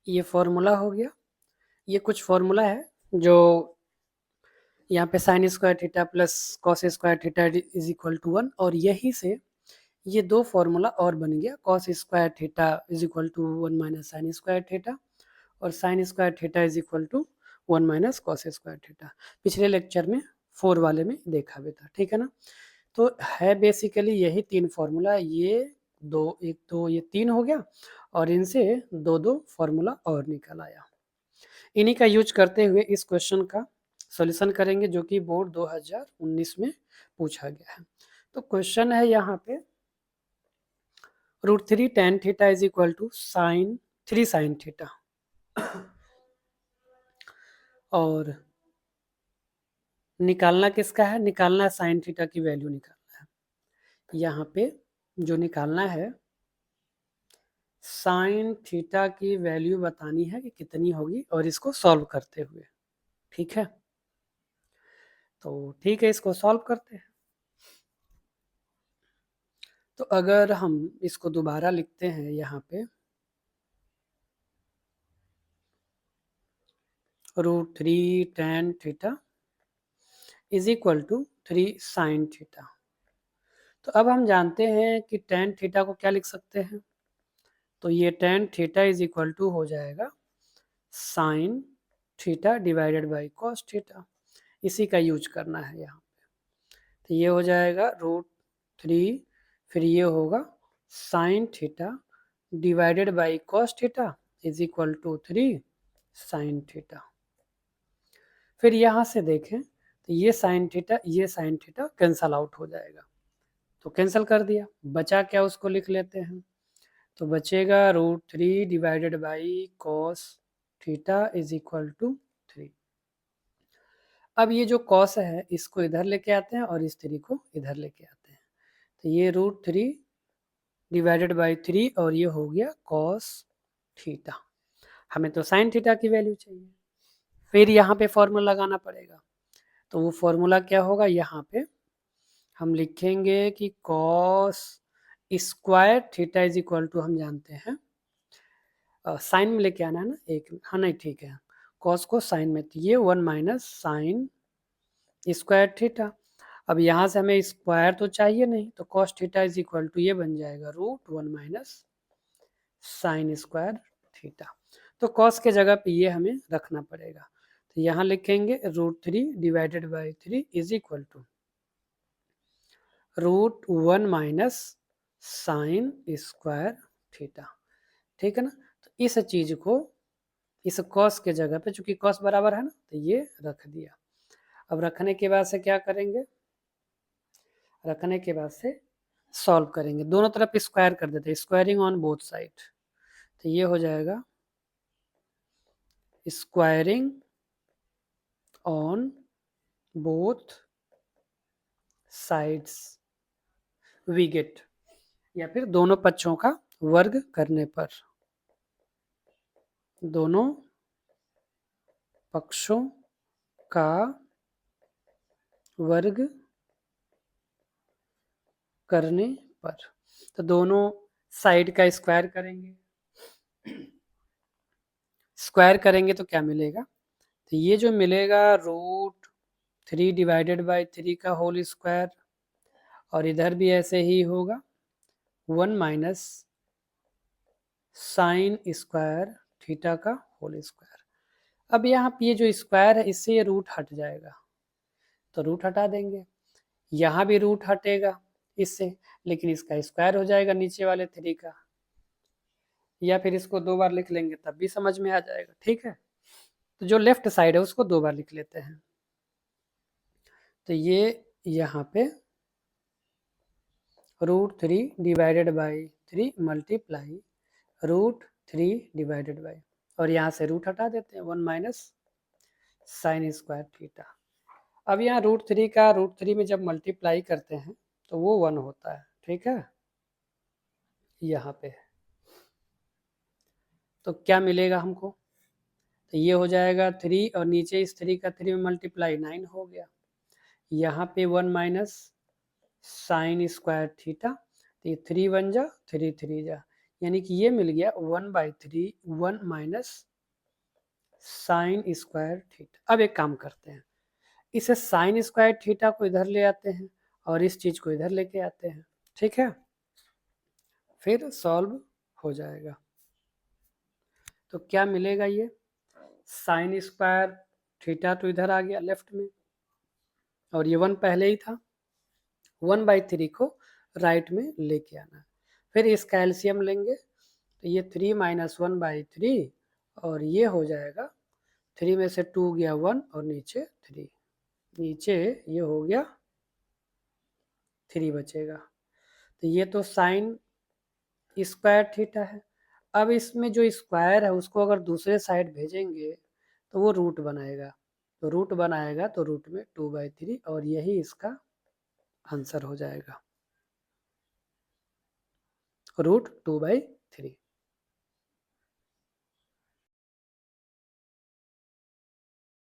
ये फॉर्मूला हो गया। ये कुछ फॉर्मूला है जो यहाँ पे sine square theta plus cos square theta is equal to 1, और यहीं से ये दो फॉर्मूला और बन गया, cos square theta is equal to 1 minus sine square theta, और sine square theta is equal to 1 minus cos square theta. पिछले लेक्चर में 4 वाले में देखा भी था, ठीक है ना। तो है बेसिकली यही तीन फॉर्मूला, ये दो, एक तो ये तीन हो गया, और इनसे दो दो फॉर्मूला और निकल आया। इन्हीं का यूज करते हुए इस क्वेश्चन का सॉल्यूशन करेंगे जो कि बोर्ड 2019 में पूछा गया है। तो क्वेश्चन है यहाँ पे √3 tan theta is equal to sine 3 sine theta, और निकालना किसका है, निकालना है साइन थीटा की वैल्यू निकालना है। यहाँ पे जो निकालना है साइन थीटा की वैल्यू बतानी है कि कितनी होगी, और इसको सॉल्व करते हुए, ठीक है। तो ठीक है, इसको सॉल्व करते हैं। तो अगर हम इसको दोबारा लिखते हैं यहाँ पे √3 tan theta is equal to 3 sine theta. तो अब हम जानते हैं कि tan थीटा को क्या लिख सकते हैं, तो ये tan theta is equal to हो जाएगा sine theta divided by cos theta. इसी का यूज करना है यहाँ पे। तो ये हो जाएगा √3, फिर ये होगा sine theta divided by cos theta is equal to 3 sine theta. फिर यहाँ से देखें तो ये साइन थीटा कैंसल आउट हो जाएगा, तो कैंसिल कर दिया, बचा क्या उसको लिख लेते हैं। तो बचेगा √3 divided by cos theta is equal to 3। अब ये जो कॉस है इसको इधर लेके आते हैं और इस 3 को इधर लेके आते हैं, तो ये √3 डिवाइडेड बाई 3, और ये हो गया कॉस थीटा। हमें तो साइन थीटा की वैल्यू चाहिए, फिर यहाँ पे फॉर्मूला लगाना पड़ेगा। तो वो फॉर्मूला क्या होगा, यहाँ पे हम लिखेंगे कि cos square theta is equal to, हम जानते हैं साइन में लेके आना है ना एक, हाँ नहीं ठीक है, कॉस को साइन में, तो ये 1 माइनस साइन स्क्वायर थीटा। अब यहाँ से हमें स्क्वायर तो चाहिए नहीं, तो cos theta is equal to ये बन जाएगा √1 माइनस साइन स्क्वायर थीटा। तो कॉस के जगह पे ये हमें रखना पड़ेगा, तो यहाँ लिखेंगे √3 divided by 3 is equal to √1 minus sine square theta, ठीक है ना। तो इस चीज को इस कॉस के जगह पे, चूंकि कॉस बराबर है ना, तो ये रख दिया। अब रखने के बाद से क्या करेंगे, रखने के बाद से सॉल्व करेंगे, दोनों तरफ स्क्वायर कर देते हैं, स्क्वायरिंग ऑन बोथ साइड। तो ये हो जाएगा squaring on both sides we get, या फिर दोनों पक्षों का वर्ग करने पर, दोनों पक्षों का वर्ग करने पर, तो दोनों साइड का स्क्वायर करेंगे। स्क्वायर करेंगे तो क्या मिलेगा, तो ये जो मिलेगा √3 डिवाइडेड बाई 3 का होल स्क्वायर, और इधर भी ऐसे ही होगा 1 माइनस साइन स्क्वायर थीटा का होल स्क्वायर। अब यहाँ पे ये जो स्क्वायर है इससे ये रूट हट जाएगा, तो रूट हटा देंगे, यहाँ भी रूट हटेगा इससे, लेकिन इसका स्क्वायर हो जाएगा नीचे वाले 3 का, या फिर इसको 2 बार लिख लेंगे तब भी समझ में आ जाएगा, ठीक है। तो जो लेफ्ट साइड है उसको 2 बार लिख लेते हैं, तो ये यहाँ पे √3 divided by 3 multiply √3 divided by, और यहाँ से रूट हटा देते हैं 1 माइनस साइन स्क्वायर थीटा। अब यहाँ √3 का √3 में जब मल्टीप्लाई करते हैं तो वो 1 होता है, ठीक है। यहाँ पे तो क्या मिलेगा हमको, तो ये हो जाएगा 3, और नीचे इस 3 का 3 में मल्टीप्लाई 9 हो गया, यहाँ पे 1 माइनस साइन स्क्वायर थीटा, तो ये 3 1 जा 3 3 जा, यानी कि ये मिल गया 1/3 1 माइनस साइन स्क्वायर थीटा। अब एक काम करते हैं, इसे साइन स्क्वायर थीटा को इधर ले आते हैं और इस चीज को इधर लेके आते हैं, ठीक है, फिर सॉल्व हो जाएगा। तो क्या मिलेगा, ये साइन स्क्वायर थीटा तो इधर आ गया लेफ्ट में, और ये 1 पहले ही था, 1/3 को राइट में लेके आना। फिर इसका एलसीएम लेंगे, तो ये 3 माइनस 1/3 और ये हो जाएगा 3 में से 2 गया 1 और नीचे 3, नीचे ये हो गया 3 बचेगा। तो ये तो साइन स्क्वायर थीटा है। अब इसमें जो स्क्वायर है उसको अगर दूसरे साइड भेजेंगे तो वो रूट बनाएगा, तो रूट बनाएगा तो रूट में 2/3 और यही इसका आंसर हो जाएगा, रूट 2/3।